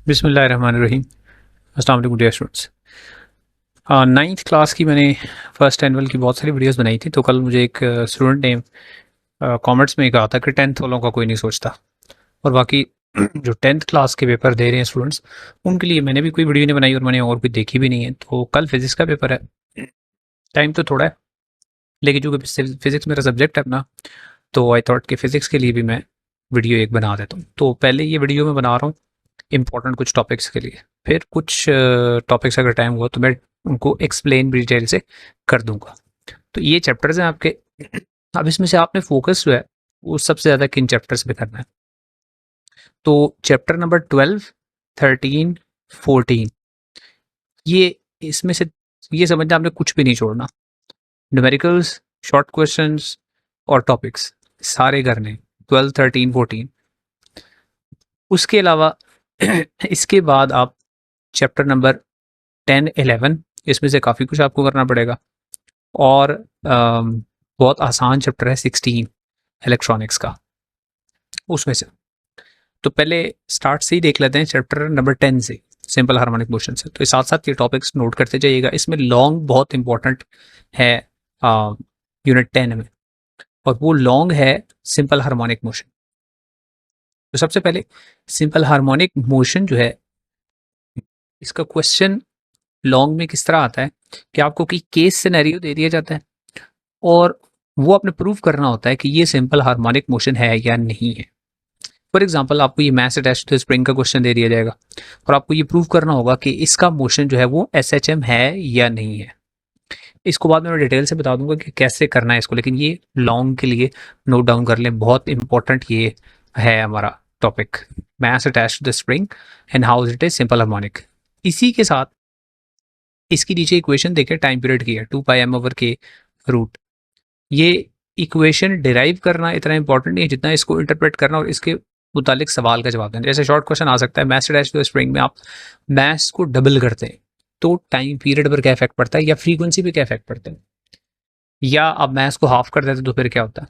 बिस्मिल्लाहिर्रहमानिर्रहीम। अस्सलाम वालेकुम डियर स्टूडेंट्स। नाइन्थ क्लास की मैंने फर्स्ट एनुअल की बहुत सारी वीडियोस बनाई थी। तो कल मुझे एक स्टूडेंट ने कमेंट्स में कहा था कि टेंथ वालों का कोई नहीं सोचता, और बाकी जो टेंथ क्लास के पेपर दे रहे हैं स्टूडेंट्स, उनके लिए मैंने भी कोई वीडियो नहीं बनाई और मैंने और कोई देखी भी नहीं है। तो कल फिजिक्स का पेपर है, टाइम तो थोड़ा है, लेकिन चूँकि फिजिक्स मेरा सब्जेक्ट है अपना, तो आई थॉट कि फिजिक्स के लिए भी मैं वीडियो एक बना देता हूँ। तो पहले ये वीडियो मैं बना रहा हूँ इंपॉर्टेंट कुछ टॉपिक्स के लिए, फिर कुछ टॉपिक्स अगर टाइम हुआ तो मैं उनको एक्सप्लेन भी डिटेल से कर दूंगा। तो ये चैप्टर्स हैं आपके। अब इसमें से आपने फोकस जो है वो सबसे ज़्यादा किन चैप्टर्स पे करना है। तो चैप्टर नंबर 12, 13, 14, ये इसमें से ये समझना आपने कुछ भी नहीं छोड़ना। न्यूमेरिकल्स, शॉर्ट क्वेश्चंस और टॉपिक्स सारे करने, 12, 13, 14। उसके अलावा इसके बाद आप चैप्टर नंबर 10, 11, इसमें से काफ़ी कुछ आपको करना पड़ेगा। और बहुत आसान चैप्टर है 16 इलेक्ट्रॉनिक्स का, उसमें से। तो पहले स्टार्ट से ही देख लेते हैं चैप्टर नंबर 10 से, सिंपल हार्मोनिक मोशन से। तो साथ साथ ये टॉपिक्स नोट करते जाइएगा। इसमें लॉन्ग बहुत इंपॉर्टेंट है यूनिट 10 में, और वो लॉन्ग है सिंपल हार्मोनिक मोशन। तो सबसे पहले सिंपल हार्मोनिक मोशन जो है, इसका क्वेश्चन लॉन्ग में किस तरह आता है कि आपको कोई केस सिनेरियो दे दिया जाता है और वो आपने प्रूव करना होता है कि ये सिंपल हार्मोनिक मोशन है या नहीं है। फॉर एग्जाम्पल, आपको ये मैथ्स अटैच्ड टू स्प्रिंग का क्वेश्चन दे दिया जाएगा और आपको ये प्रूव करना होगा कि इसका मोशन जो है वो SHM है या नहीं है। इसको बाद में मैं डिटेल से बता दूंगा कि कैसे करना है इसको, लेकिन ये लॉन्ग के लिए नोट डाउन कर लें, बहुत इंपॉर्टेंट ये है हमारा topic, maths attached to the spring and how it is simple harmonic. इसी के साथ इसकी नीचे इक्वेशन देखें, टाइम पीरियड की है 2πm/k रूट। ये इक्वेशन डिराइव करना इतना इंपॉर्टेंट नहीं है जितना इसको इंटरप्रेट करना और इसके मुतालिक सवाल का जवाब देना। जैसे शॉर्ट क्वेश्चन आ सकता है, मैथ्स डैश टू स्प्रिंग में आप मैथ्स को डबल करते हैं तो टाइम पीरियड पर क्या इफेक्ट पड़ता है, या फ्रीक्वेंसी पे क्या इफेक्ट पड़ता है, या आप मैथ्स को हाफ कर देते तो फिर क्या होता है।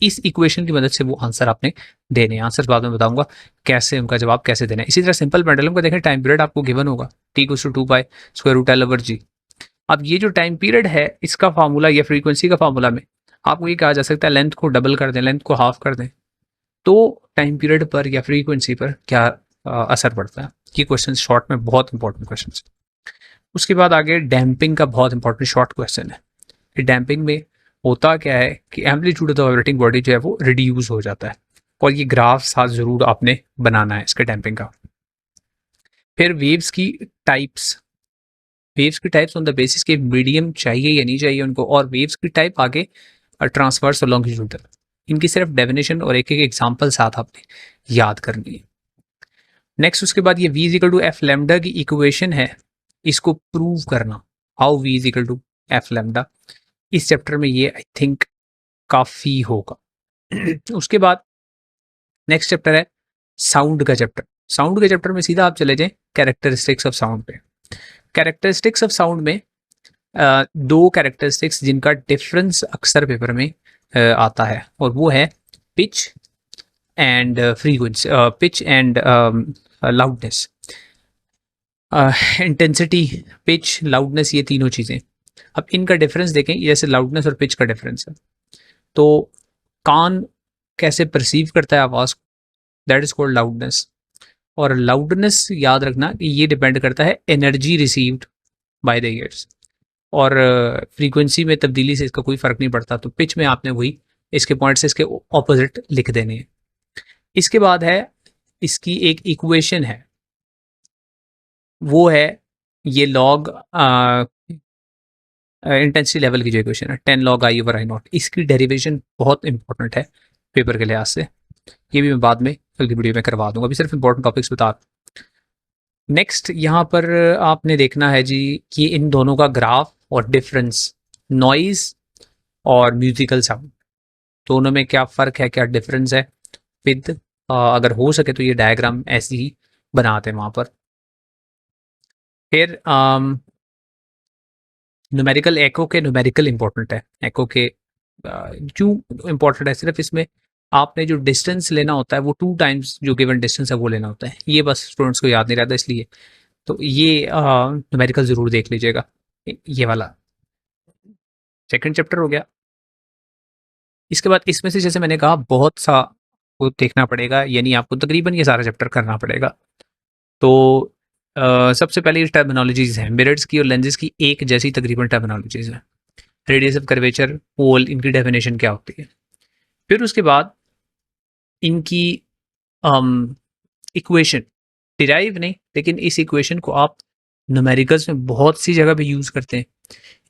इस इक्वेशन की मदद से वो आंसर आपने देने, आंसर बाद में बताऊंगा कैसे उनका जवाब कैसे देना है। इसी तरह सिंपल पेंडुलम का देखें, टाइम पीरियड आपको गिवन होगा T = 2π√L/g। अब ये जो टाइम पीरियड है, इसका फार्मूला या फ्रीक्वेंसी का फार्मूला में आपको ये कहा जा सकता है लेंथ को डबल कर दें, लेंथ को हाफ कर दें, तो टाइम पीरियड पर या फ्रीक्वेंसी पर क्या असर पड़ता है। ये क्वेश्चन शॉर्ट में बहुत इंपॉर्टेंट क्वेश्चन है। उसके बाद आगे डैम्पिंग का बहुत इंपॉर्टेंट शॉर्ट क्वेश्चन है कि डैम्पिंग में होता क्या है कि amplitude of the vibrating body जो है वो रिड्यूस हो जाता है, और ये ग्राफ साथ जरूर आपने बनाना है इसके डैम्पिंग का। फिर वेव्स की टाइप्स, वेव्स की टाइप्स ऑन द बेसिस के मीडियम चाहिए या नहीं चाहिए उनको, और वेव्स की टाइप आगे ट्रांसवर्स और लॉन्गिट्यूडल, इनकी सिर्फ डेफिनेशन और एक एक एग्जांपल साथ आपने याद करनी है। नेक्स्ट उसके बाद ये v = f λ की इक्वेशन है, इसको प्रूव करना, हाउ v = f λ। इस चैप्टर में ये आई थिंक काफ़ी होगा। उसके बाद नेक्स्ट चैप्टर है साउंड का चैप्टर। साउंड के चैप्टर में सीधा आप चले जाएं कैरेक्टरिस्टिक्स ऑफ साउंड पे। कैरेक्टरिस्टिक्स ऑफ साउंड में दो कैरेक्टरिस्टिक्स जिनका डिफरेंस अक्सर पेपर में आता है, और वो है pitch and frequency, pitch and loudness, intensity, pitch, loudness, ये तीनों चीज़ें। अब इनका डिफरेंस देखें, जैसे लाउडनेस और पिच का डिफरेंस है, तो कान कैसे परसीव करता है आवाज़ को, दैट इज कॉल्ड लाउडनेस। और लाउडनेस याद रखना कि ये डिपेंड करता है energy received by the years, और फ्रीक्वेंसी में तब्दीली से इसका कोई फ़र्क नहीं पड़ता। तो पिच में आपने वही इसके पॉइंट्स इसके ऑपोजिट लिख देने हैं। इसके बाद है इसकी एक इक्वेशन है, वो है ये लॉग इंटेंसिटी लेवल की जो इक्वेशन है 10 log I/I0। इसकी डेरिवेशन बहुत इंपॉर्टेंट है पेपर के लिहाज से, ये भी मैं बाद में कल की वीडियो में करवा दूंगा, अभी सिर्फ इंपॉर्टेंट टॉपिक्स बता। नेक्स्ट यहाँ पर आपने देखना है जी कि इन दोनों का ग्राफ और डिफरेंस, नॉइज और म्यूजिकल साउंड, दोनों में क्या फ़र्क है, क्या डिफरेंस है। विद अगर हो सके तो ये डायग्राम ऐसे ही बनाते हैं वहाँ पर। फिर न्यूमेरिकल, एको के न्यूमेरिकल इंपॉर्टेंट है। एको के क्यों इंपॉर्टेंट है, सिर्फ इसमें आपने जो डिस्टेंस लेना होता है वो 2 टाइम्स जो गिवन डिस्टेंस है वो लेना होता है। ये बस स्टूडेंट्स को याद नहीं रहता इसलिए। तो ये न्यूमेरिकल ज़रूर देख लीजिएगा। ये वाला सेकंड चैप्टर हो गया। इसके बाद इसमें से जैसे मैंने कहा बहुत सा को देखना पड़ेगा, यानी आपको तकरीबन ये सारा चैप्टर करना पड़ेगा। तो सबसे पहले टर्मिनोलॉजीज हैं मिरर्स की और लेंसेज की, एक जैसी तकरीबन टर्मिनोलॉजीज हैं। रेडियस ऑफ कर्वेचर, पोल, इनकी डेफिनेशन क्या होती है। फिर उसके बाद इनकी इक्वेशन, डिराइव नहीं लेकिन इस इक्वेशन को आप न्यूमेरिकल्स में बहुत सी जगह पे यूज़ करते हैं।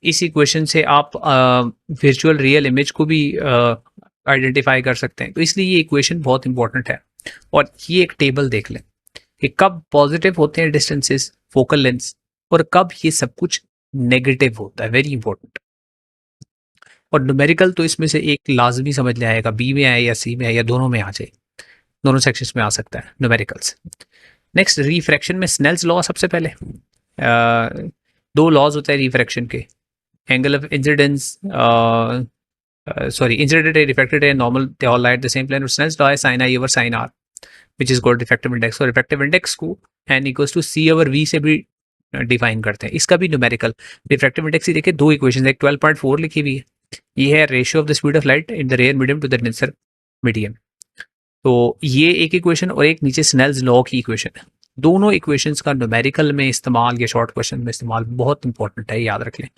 इस इक्वेशन से आप वर्चुअल रियल इमेज को भी आइडेंटिफाई कर सकते हैं। तो इसलिए ये इक्वेशन बहुत इंपॉर्टेंट है। और ये एक टेबल देख लें कि कब पॉजिटिव होते हैं डिस्टेंसेस, फोकल लेंथ, और कब ये सब कुछ नेगेटिव होता है। Very important. और न्यूमेरिकल तो इसमें से एक लाजमी समझ ले आएगा, बी में आए या सी में आए या दोनों में आ जाए, दोनों सेक्शंस में आ सकता है न्यूमेरिकल्स। नेक्स्ट रिफ्रैक्शन में स्नेल्स लॉ सबसे पहले। दो लॉज होते हैं रिफ्रैक्शन के, angle of incidence, sorry incident ray, refracted ray, normal, they all lie at the same plane। और स्नेल्स लॉ है sine i over sine r which is called refractive index. और refractive index को n equals to c over v से भी define करते हैं। इसका भी न्यूमेरिकल रिफ्रैक्टिव इंडेक्स ही देखिए, दो इक्वेशन, एक 12.4 लिखी हुई है, ये है ratio of the speed of light in the rare medium to the denser medium. तो ये एक इक्वेशन और एक नीचे स्नेल्स लॉ की इक्वेशन है। दोनों इक्वेशंस का न्यूमेरिकल में इस्तेमाल या शॉर्ट क्वेश्चन में इस्तेमाल बहुत इंपॉर्टेंट है, याद रख लें।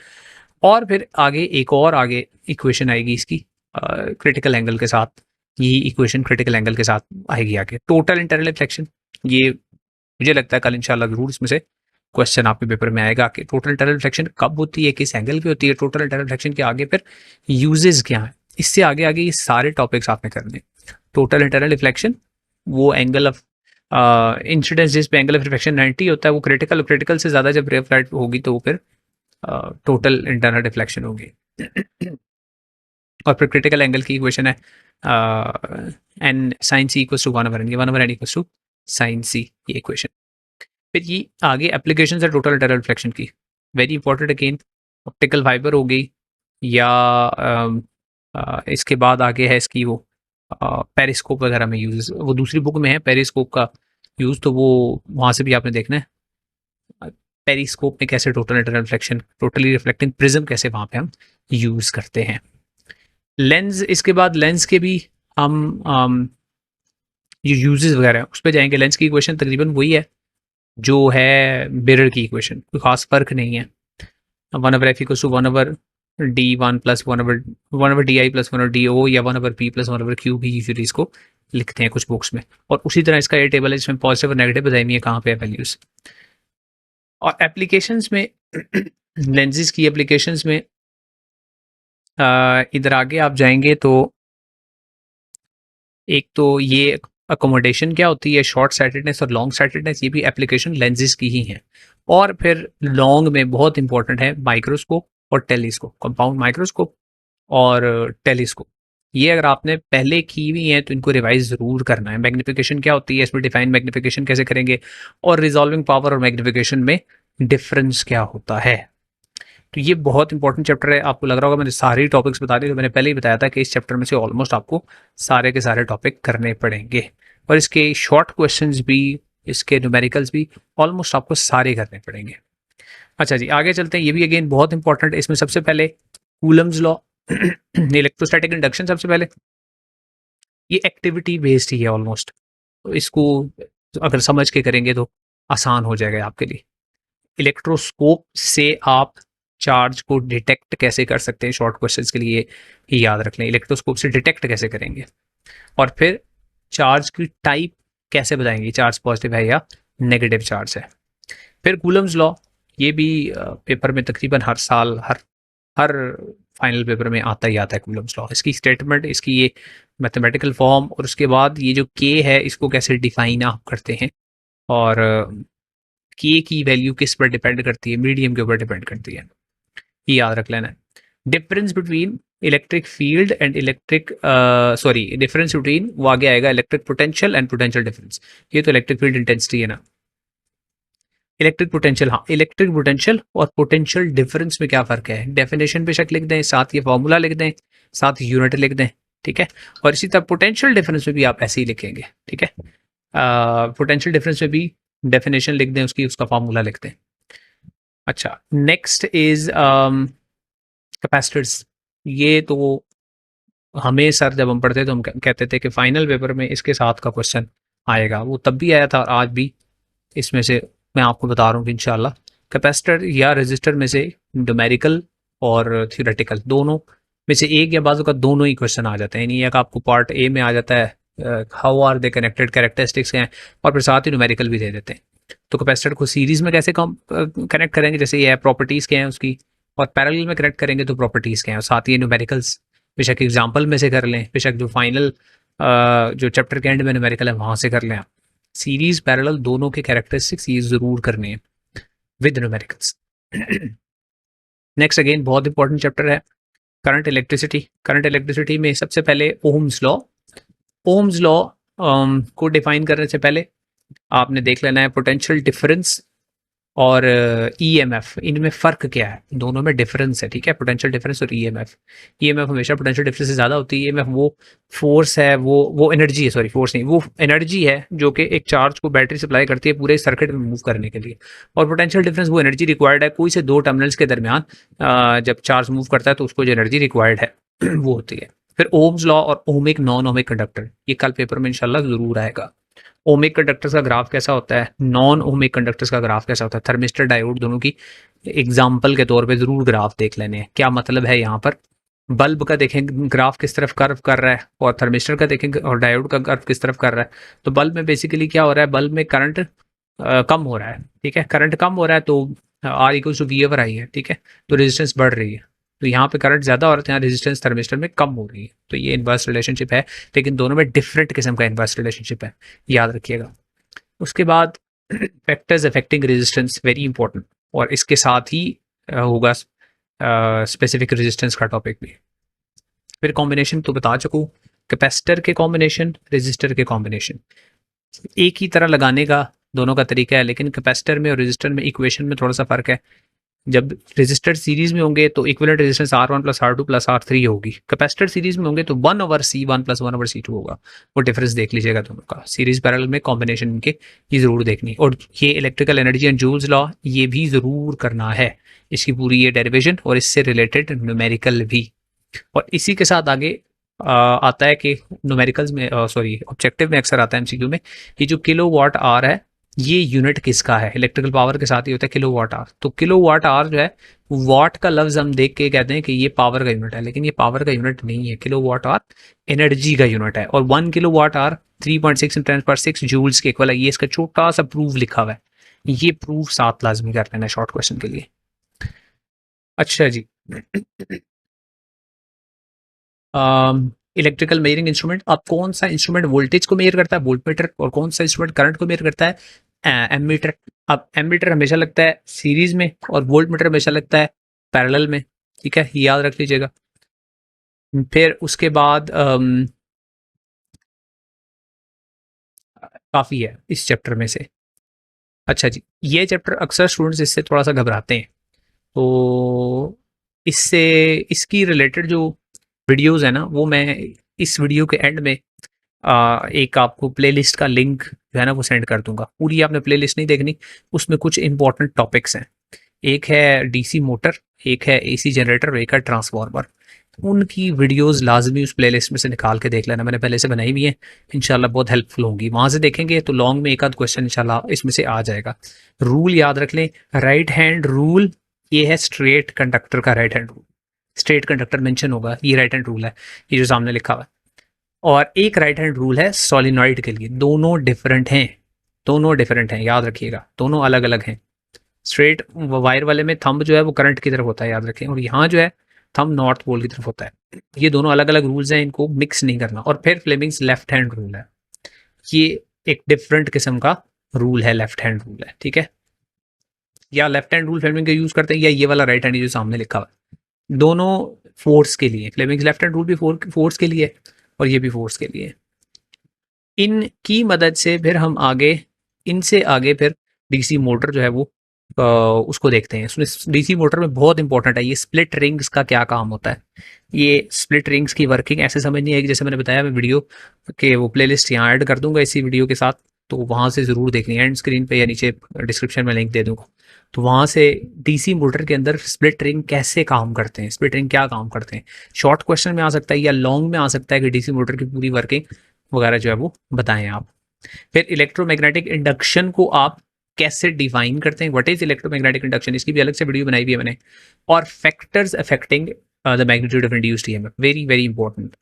और फिर आगे एक और आगे इक्वेशन आएगी इसकी क्रिटिकल एंगल के साथ। ये इक्वेशन क्रिटिकल एंगल के साथ आएगी आगे। टोटल इंटरनल रिफ्लेक्शन, ये मुझे लगता है कल इंशाल्लाह जरूर इसमें से क्वेश्चन आपके पेपर में आएगा कि टोटल इंटरनल रिफ्लेक्शन कब होती है, किस एंगल पे होती है, टोटल इंटरनल रिफ्लेक्शन के आगे फिर यूजेस क्या है। इससे आगे आगे ये सारे टॉपिक्स आपने करने। टोटल इंटरनल रिफ्लेक्शन, वो एंगल ऑफ इंसिडेंस जिस पे एंगल ऑफ रिफ्लेक्शन 90 होता है वो क्रिटिकल, क्रिटिकल से ज़्यादा जब रेफ लाइट होगी तो वो फिर टोटल इंटरनल रिफ्लेक्शन होगी। और फिर क्रिटिकल एंगल की इक्वेशन है n sine c equals to 1/n, ये 1/n इक्वल्स टू साइन सी, ये इक्वेशन। फिर ये आगे एप्लीकेशन है टोटल इंटरनल रिफ्लेक्शन की, very important again. Optical fibre हो गई या इसके बाद आगे है इसकी वो पेरिस्कोप वगैरह में यूज, वो दूसरी बुक में है पेरिस्कोप का यूज़, तो वो वहाँ से भी आपने देखना है पेरिस्कोप में कैसे total internal reflection, totally reflecting prism कैसे वहाँ पे हम यूज़ करते हैं। लेंस, इसके बाद लेंस के भी हम जो यूजेस वगैरह है उस पर जाएंगे। लेंस की इक्वेशन तकरीबन वही है जो है मिरर की इक्वेशन, कोई खास फर्क नहीं है। 1/f equals to 1/d1 plus 1/di plus 1/do या 1/p प्लस 1/q भी यूजुअली इसको लिखते हैं कुछ बुक्स में। और उसी तरह इसका ये टेबल है जिसमें पॉजिटिव और नेगेटिव बताई हुई है कहाँ पे है वैल्यूज। और एप्लीकेशंस में लेंसेज की एप्लीकेशंस में इधर आगे आप जाएंगे तो एक तो ये अकोमोडेशन क्या होती है, शॉर्ट साइटेडनेस और लॉन्ग साइटेडनेस, ये भी एप्लीकेशन लेंसेज की ही है। और फिर लॉन्ग में बहुत इंपॉर्टेंट है माइक्रोस्कोप और टेलीस्कोप, कंपाउंड माइक्रोस्कोप और टेलीस्कोप। ये अगर आपने पहले की हुई है तो इनको रिवाइज ज़रूर करना है। मैग्निफिकेशन क्या होती है, इसमें डिफाइन मैग्निफिकेशन कैसे करेंगे, और रिजॉल्विंग पावर और मैग्निफिकेशन में डिफरेंस क्या होता है। तो ये बहुत इंपॉर्टेंट चैप्टर है। आपको लग रहा होगा मैंने सारे टॉपिक्स बता दिए, तो मैंने पहले ही बताया था कि इस चैप्टर में से ऑलमोस्ट आपको सारे के सारे टॉपिक करने पड़ेंगे, और इसके शॉर्ट क्वेश्चंस भी, इसके न्यूमेरिकल्स भी ऑलमोस्ट आपको सारे करने पड़ेंगे। अच्छा जी, आगे चलते हैं। ये भी अगेन बहुत इंपॉर्टेंट है। इसमें सबसे पहले कूलम्स लॉ, इलेक्ट्रोस्टैटिक इंडक्शन सबसे पहले, ये एक्टिविटी बेस्ड ही है ऑलमोस्ट, तो इसको अगर समझ के करेंगे तो आसान हो जाएगा आपके लिए। इलेक्ट्रोस्कोप से आप चार्ज को डिटेक्ट कैसे कर सकते हैं, शॉर्ट क्वेश्चंस के लिए ही याद रख लें, इलेक्ट्रोस्कोप से डिटेक्ट कैसे करेंगे। और फिर चार्ज की टाइप कैसे बताएंगे, चार्ज पॉजिटिव है या नेगेटिव चार्ज है। फिर कूलम्स लॉ, ये भी पेपर में तकरीबन हर साल हर फाइनल पेपर में आता ही आता है कूलम्स लॉ। इसकी स्टेटमेंट, इसकी ये मैथमेटिकल फॉर्म, और उसके बाद ये जो के है इसको कैसे डिफाइन आप करते हैं, और के की वैल्यू किस पर डिपेंड करती है, मीडियम के ऊपर डिपेंड करती है, ये याद रख लेना है। Difference between electric field and electric sorry difference between, वो आगे आएगा electric potential and potential difference. ये तो इलेक्ट्रिक फील्ड इंटेंसिटी है ना, इलेक्ट्रिक पोटेंशियल, हाँ इलेक्ट्रिक पोटेंशियल और पोटेंशियल डिफरेंस में क्या फ़र्क है, डेफिनेशन पे शक लिख दें, साथ ये फॉर्मूला लिख दें, साथ यूनिट लिख दें, ठीक है। और इसी तरह पोटेंशियल डिफरेंस में भी आप ऐसे ही लिखेंगे, ठीक है। पोटेंशियल डिफरेंस में भी डेफिनेशन लिख दें उसकी, उसका फॉर्मूला लिख दें। अच्छा, नेक्स्ट इज कैपेसिटर्स। ये तो हमें सर जब हम पढ़ते थे हम कहते थे कि फाइनल पेपर में इसके साथ का क्वेश्चन आएगा, वो तब भी आया था और आज भी इसमें से मैं आपको बता रहा हूँ कि इंशाल्लाह कैपेसिटर या रजिस्टर में से न्यूमेरिकल और थ्योरेटिकल दोनों में से एक या बाजू का दोनों ही क्वेश्चन आ जाते हैं। यानी एक आपको पार्ट ए में आ जाता है how are they connected, characteristics हैं, और फिर साथ ही न्यूमेरिकल भी दे देते हैं। तो कैपेसिटर को सीरीज में कैसे कनेक्ट करेंगे, जैसे ये प्रॉपर्टीज़ क्या हैं उसकी, और पैरेलल में कनेक्ट करेंगे तो प्रॉपर्टीज़ क्या हैं, और साथ ही न्यूमेरिकल्स बेशक एग्जाम्पल में से कर लें, बेशक जो फाइनल जो चैप्टर के एंड में न्यूमेरिकल है वहाँ से कर लें आप। सीरीज पैरेलल दोनों के कैरेक्टरिस्टिक्स ये ज़रूर करने हैं विद न्यूमेरिकल्स। नेक्स्ट अगेन बहुत इंपॉर्टेंट चैप्टर है करंट इलेक्ट्रिसिटी। करंट इलेक्ट्रिसिटी में सबसे पहले ओम्स लॉ, ओम्स लॉ को डिफाइन करने से पहले आपने देख लेना है पोटेंशियल डिफरेंस और ईएमएफ, इनमें फ़र्क क्या है, दोनों में डिफरेंस है, ठीक है। पोटेंशियल डिफरेंस और ईएमएफ, ईएमएफ हमेशा पोटेंशियल डिफरेंस से ज़्यादा होती है। ईएमएफ वो फोर्स है, वो एनर्जी है, सॉरी फोर्स नहीं, वो एनर्जी है जो कि एक चार्ज को बैटरी सप्लाई करती है पूरे सर्किट में मूव करने के लिए। और पोटेंशियल डिफरेंस वो एनर्जी रिक्वायर्ड है कोई से दो टर्मिनल्स के दरमियान जब चार्ज मूव करता है तो उसको जो एनर्जी रिक्वायर्ड है वो होती है। फिर ओम्स लॉ और ओमिक नॉन ओमिक कंडक्टर, ये कल पेपर में इंशाल्लाह ज़रूर आएगा। ओमिक कंडक्टर्स का ग्राफ कैसा होता है, नॉन ओमिक कंडक्टर्स का ग्राफ कैसा होता है, थर्मिस्टर डायोड दोनों की एग्जाम्पल के तौर पे जरूर ग्राफ देख लेने हैं। क्या मतलब है यहाँ पर, बल्ब का देखें ग्राफ किस तरफ कर्व कर रहा है, और थर्मिस्टर का देखें और डायोड का कर्व किस तरफ कर रहा है। तो बल्ब में बेसिकली क्या हो रहा है, बल्ब में करंट कम हो रहा है, ठीक है। करंट कम हो रहा है तो r equal to v over i है, ठीक है। तो रेजिस्टेंस बढ़ रही है, तो यहाँ पे करंट ज़्यादा हो रहा है, यहाँ रेजिस्टेंस थर्मिस्टर में कम हो रही है। तो ये इनवर्स रिलेशनशिप है, लेकिन दोनों में डिफरेंट किस्म का इनवर्स रिलेशनशिप है, याद रखिएगा। उसके बाद factors affecting resistance, very important, और इसके साथ ही होगा स्पेसिफिक रेजिस्टेंस का टॉपिक भी। फिर कॉम्बिनेशन तो बता चुकूँ, कैपेसिटर के कॉम्बिनेशन, रेजिस्टर के कॉम्बिनेशन एक ही तरह लगाने का दोनों का तरीका है, लेकिन कैपेसिटर में और रेजिस्टर में इक्वेशन में थोड़ा सा फर्क है। जब रेजिस्टर सीरीज में होंगे तो equivalent resistance R1 plus R2 plus R3 होगी, कैपेसिटर सीरीज में होंगे तो 1/C1 प्लस 1/C2 होगा। वो डिफरेंस देख लीजिएगा दोनों का, सीरीज पैरेलल में कॉम्बिनेशन इनके ये जरूर देखनी। और ये electrical energy and joules law ये भी जरूर करना है, इसकी पूरी ये डेरिवेशन और इससे रिलेटेड न्यूमेरिकल भी। और इसी के साथ आगे आता है कि न्यूमेरिकल्स में सॉरी ऑब्जेक्टिव में अक्सर आता है एमसीक्यू में, ये जो किलो वाट आर है ये यूनिट किसका है, इलेक्ट्रिकल पावर के साथ ही होता है किलो वाट आर। तो किलो वाट आर जो है, वाट का लफ्ज हम देख के कहते हैं कि ये पावर का यूनिट है, लेकिन ये पावर का यूनिट नहीं है। किलो वाट आर एनर्जी का यूनिट है, और 1 किलो वाट आर 3.6 × 10⁻6 जूल्स के इक्वल है। ये इसका छोटा सा प्रूफ लिखा हुआ है, ये प्रूफ साथ लाजमी कर लेना शॉर्ट क्वेश्चन के लिए। अच्छा जी, इलेक्ट्रिकल मेजरिंग इंस्ट्रूमेंट, अब कौन सा इंस्ट्रूमेंट वोल्टेज को मेजर करता है, वोल्टमीटर, और कौन सा इंस्ट्रूमेंट करंट को मेजर करता है, एमीटर। अब एमीटर हमेशा लगता है सीरीज में और वोल्टमीटर हमेशा लगता है पैरेलल में, ठीक है, ये याद रख लीजिएगा। फिर उसके बाद काफ़ी है इस चैप्टर में से। अच्छा जी, ये चैप्टर अक्सर स्टूडेंट्स इससे थोड़ा सा घबराते हैं, तो इससे इसकी रिलेटेड जो वीडियोस है ना वो मैं इस वीडियो के एंड में एक आपको प्लेलिस्ट का लिंक जो है ना वो सेंड कर दूंगा। पूरी आपने प्लेलिस्ट नहीं देखनी, उसमें कुछ इंपॉर्टेंट टॉपिक्स हैं। एक है डीसी मोटर, एक है एसी जनरेटर और एक है ट्रांसफार्मर। उनकी वीडियोस लाजमी उस प्लेलिस्ट में से निकाल के देख लेना, मैंने पहले से बनाई हुई है, इंशाल्लाह बहुत हेल्पफुल होंगी। वहाँ से देखेंगे तो लॉन्ग में एक आध क्वेश्चन इंशाल्लाह इसमें से आ जाएगा। रूल याद रख लें, राइट हैंड रूल, ये है स्ट्रेट कंडक्टर का right hand rule, straight conductor mention होगा, ये राइट हैंड रूल है, ये जो सामने लिखा हुआ है। और एक राइट हैंड रूल है सोलिनॉइड के लिए, दोनों डिफरेंट हैं, दोनों डिफरेंट हैं, याद रखिएगा, दोनों अलग अलग हैं। स्ट्रेट वायर वाले में थंब जो है वो करंट की तरफ होता है, याद रखें, और यहाँ जो है थंब नॉर्थ पोल की तरफ होता है। ये दोनों अलग अलग रूल्स हैं, इनको मिक्स नहीं करना। और फिर फ्लेमिंग्स लेफ्ट हैंड रूल है, ये एक डिफरेंट किस्म का रूल है, लेफ्ट हैंड रूल है, ठीक है। या लेफ्ट हैंड रूल फ्लेमिंग का यूज करते हैं, या ये वाला राइट हैंड जो सामने लिखा हुआ है, दोनों फोर्स के लिए। फ्लेमिंग्स लेफ्ट हैंड रूल भी फोर्स के लिए और ये भी फोर्स के लिए। इनकी मदद से फिर हम आगे, इनसे आगे फिर डीसी मोटर जो है वो उसको देखते हैं। उसमें डीसी मोटर में बहुत इंपॉर्टेंट है ये स्प्लिट रिंग्स का क्या काम होता है। ये स्प्लिट रिंग्स की वर्किंग ऐसे समझनी है कि जैसे मैंने बताया, मैं वीडियो के वो प्लेलिस्ट यहाँ ऐड कर दूंगा इसी वीडियो के साथ, तो वहाँ से ज़रूर देखनी है, एंड स्क्रीन पे या नीचे डिस्क्रिप्शन में लिंक दे दूंगा। तो वहाँ से डीसी मोटर के अंदर स्प्लिट रिंग कैसे काम करते हैं, स्प्लिट रिंग क्या काम करते हैं, शॉर्ट क्वेश्चन में आ सकता है या लॉन्ग में आ सकता है कि डीसी मोटर की पूरी वर्किंग वगैरह जो है वो बताएं आप। फिर इलेक्ट्रोमैग्नेटिक इंडक्शन को आप कैसे डिफाइन करते हैं, व्हाट इज इलेक्ट्रोमैग्नेटिक इंडक्शन, इसकी भी अलग से वीडियो बनाई हुई है मैंने। और factors affecting the magnitude of induced EMF, very very important.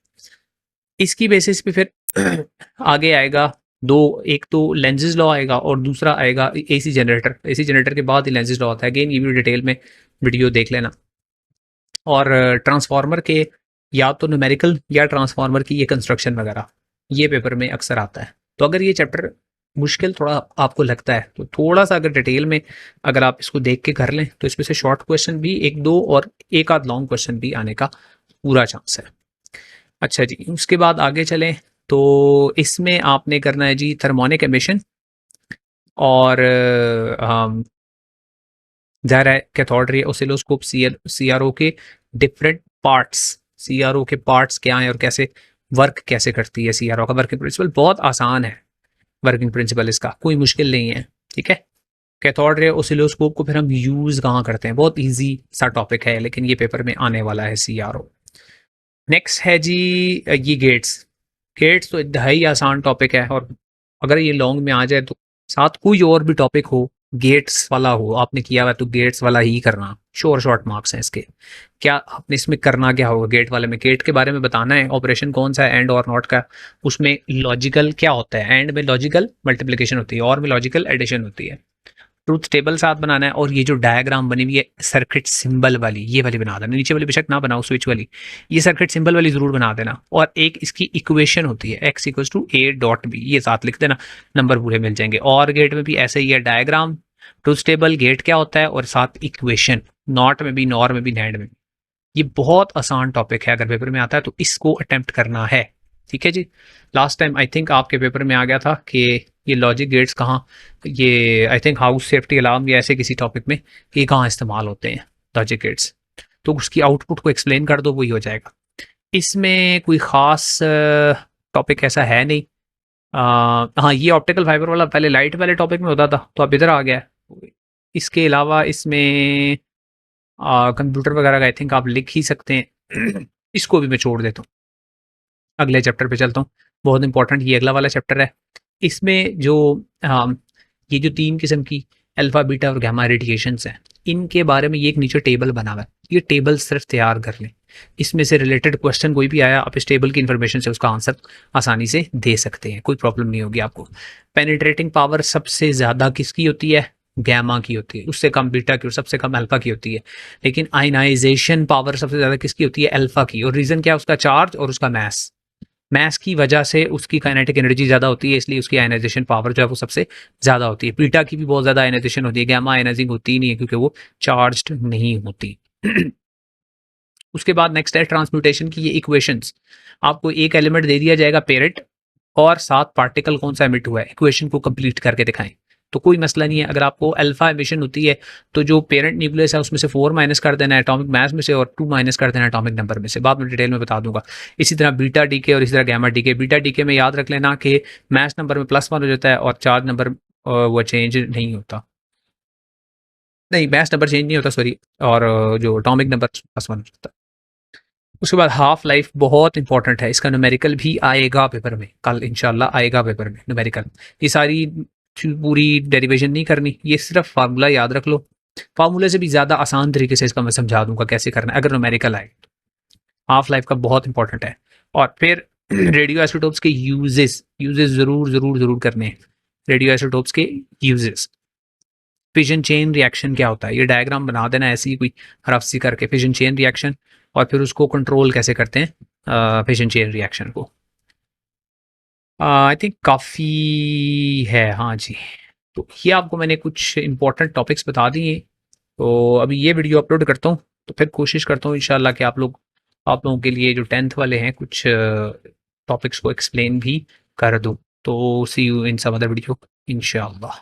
इसकी बेसिस पे फिर आगे आएगा दो, एक तो लेंजेस लॉ आएगा और दूसरा आएगा एसी जनरेटर। एसी जनरेटर के बाद ही लेंजेस लॉ आता है, अगेन ये भी डिटेल में वीडियो देख लेना। और ट्रांसफार्मर के या तो न्यूमेरिकल या ट्रांसफार्मर की ये कंस्ट्रक्शन वगैरह ये पेपर में अक्सर आता है। तो अगर ये चैप्टर मुश्किल थोड़ा आपको लगता है तो थोड़ा सा अगर डिटेल में अगर आप इसको देख के कर लें तो इसमें से शॉर्ट क्वेश्चन भी एक दो और एक आध लॉन्ग क्वेश्चन भी आने का पूरा चांस है। अच्छा जी, उसके बाद आगे चलें तो इसमें आपने करना है जी थर्मोनिक एमिशन और ज़ाहिर है कैथोड ऑसिलोस्कोप सीआरओ के डिफरेंट पार्ट्स, सीआरओ के पार्ट्स क्या हैं और कैसे वर्क कैसे करती है सीआरओ का वर्किंग प्रिंसिपल बहुत आसान है। वर्किंग प्रिंसिपल इसका कोई मुश्किल नहीं है, ठीक है। कैथोड रे ऑसिलोस्कोप को फिर हम यूज़ कहाँ करते हैं, बहुत इजी सा टॉपिक है लेकिन ये पेपर में आने वाला है सीआरओ। नेक्स्ट है जी ये गेट्स। गेट्स तो इंतहाई आसान टॉपिक है और अगर ये लॉन्ग में आ जाए तो साथ कोई और भी टॉपिक हो गेट्स वाला हो आपने किया हुआ तो गेट्स वाला ही करना, श्योर शॉर्ट मार्क्स हैं इसके। क्या आपने इसमें करना क्या होगा गेट वाले में, गेट के बारे में बताना है, ऑपरेशन कौन सा है एंड और नॉट का, उसमें लॉजिकल क्या होता है, एंड में लॉजिकल मल्टीप्लिकेशन होती है और में लॉजिकल एडिशन होती है, ट्रूथ टेबल साथ बनाना है। और ये जो डायग्राम बनी हुई है सर्किट सिंबल वाली ये वाली बना देना, नीचे वाली बेशक ना बनाओ स्विच वाली, ये सर्किट सिंबल वाली जरूर बना देना। और एक इसकी इक्वेशन होती है x equal to a dot b, ये साथ लिख देना, नंबर पूरे मिल जाएंगे। और गेट में भी ऐसे ही है, डायग्राम, ट्रूथ टेबल, गेट क्या होता है और साथ इक्वेशन, नॉट में भी, नॉर में भी, नैंड में भी। ये बहुत आसान टॉपिक है, अगर पेपर में आता है तो इसको अटेम्प्ट करना है, ठीक है जी। लास्ट टाइम आई थिंक आपके पेपर में आ गया था कि ये लॉजिक गेट्स कहाँ, ये I think house safety alarm या ऐसे किसी टॉपिक में ये कहाँ इस्तेमाल होते हैं लॉजिक गेट्स, तो उसकी आउटपुट को एक्सप्लेन कर दो वही हो जाएगा। इसमें कोई ख़ास टॉपिक ऐसा है नहीं। हाँ ये ऑप्टिकल फाइबर वाला पहले लाइट वाले टॉपिक में होता था तो अब इधर आ गया है। इसके अलावा इसमें कंप्यूटर वगैरह का आई थिंक आप लिख ही सकते हैं इसको भी मैं छोड़ देता हूँ, अगले चैप्टर पे चलता हूँ। बहुत इंपॉर्टेंट ये अगला वाला चैप्टर है। इसमें जो ये जो 3 किस्म की अल्फा बीटा और गामा रेडिएशंस हैं इनके बारे में ये एक नीचे टेबल बना हुआ है, ये टेबल सिर्फ तैयार कर लें। इसमें से रिलेटेड क्वेश्चन कोई भी आया आप इस टेबल की इन्फॉर्मेशन से उसका आंसर आसानी से दे सकते हैं, कोई प्रॉब्लम नहीं होगी आपको। पेनिट्रेटिंग पावर सबसे ज़्यादा किसकी होती है, गैमा की होती है, उससे कम बीटा की और सबसे कम अल्फा की होती है। लेकिन आयनाइजेशन पावर सबसे ज़्यादा किसकी होती है, अल्फा की। और रीज़न क्या है, उसका चार्ज और उसका मैस, मैस की वजह से उसकी काइनेटिक एनर्जी ज़्यादा होती है, इसलिए उसकी आयनाइजेशन पावर जो है वो सबसे ज़्यादा होती है। बीटा की भी बहुत ज़्यादा आयनाइजेशन होती है, गैमा आयनाइजिंग होती ही नहीं है क्योंकि वो चार्ज्ड नहीं होती उसके बाद नेक्स्ट है ट्रांसम्यूटेशन की ये इक्वेशंस। आपको एक एलिमेंट दे दिया जाएगा पेरेंट और 7 पार्टिकल कौन सा एमिट हुआ है, इक्वेशन को कंप्लीट करके दिखाएं। तो कोई मसला नहीं है, अगर आपको अल्फा एमिशन होती है तो जो पेरेंट न्यूक्लियस है उसमें से 4 माइनस कर देना है एटॉमिक मास में से और 2 माइनस कर देना है एटॉमिक नंबर में से, बाद में डिटेल में बता दूंगा। इसी तरह बीटा डीके और इसी तरह गैमा डीके। बीटा डीके में याद रख लेना कि मास नंबर में +1 हो जाता है और चार्ज नंबर वो चेंज नहीं होता, नहीं मास नंबर चेंज नहीं होता सॉरी, और जो एटॉमिक नंबर +1 हो जाता है। उसके बाद हाफ लाइफ बहुत इंपॉर्टेंट है, इसका न्यूमेरिकल भी आएगा पेपर में, कल इंशाल्लाह आएगा पेपर में न्यूमेरिकल। ये सारी पूरी डेरिवेशन नहीं करनी, ये सिर्फ फार्मूला याद रख लो, फार्मूले से भी ज़्यादा आसान तरीके से इसका मैं समझा दूंगा कैसे करना है अगर न्यूमेरिकल आए। हाफ लाइफ का बहुत इंपॉर्टेंट है। और फिर रेडियो आइसोटोप्स के यूजेस, यूजेस ज़रूर ज़रूर ज़रूर करने हैं। रेडियो आइसोटोप्स के यूजेस, फिजन चेन रिएक्शन क्या होता है, ये डायग्राम बना देना ऐसे ही कोई रफ सी करके, फिजन चेन रिएक्शन, और फिर उसको कंट्रोल कैसे करते हैं फिजन चेन रिएक्शन को। आई थिंक काफ़ी है, हाँ जी। तो ये आपको मैंने कुछ इंपॉर्टेंट टॉपिक्स बता दिए। तो अभी ये वीडियो अपलोड करता हूँ तो फिर कोशिश करता हूँ इंशाल्लाह कि आप लोगों के लिए जो 10th वाले हैं कुछ टॉपिक्स को एक्सप्लेन भी कर दूँ। तो see you in some other video इंशाल्लाह।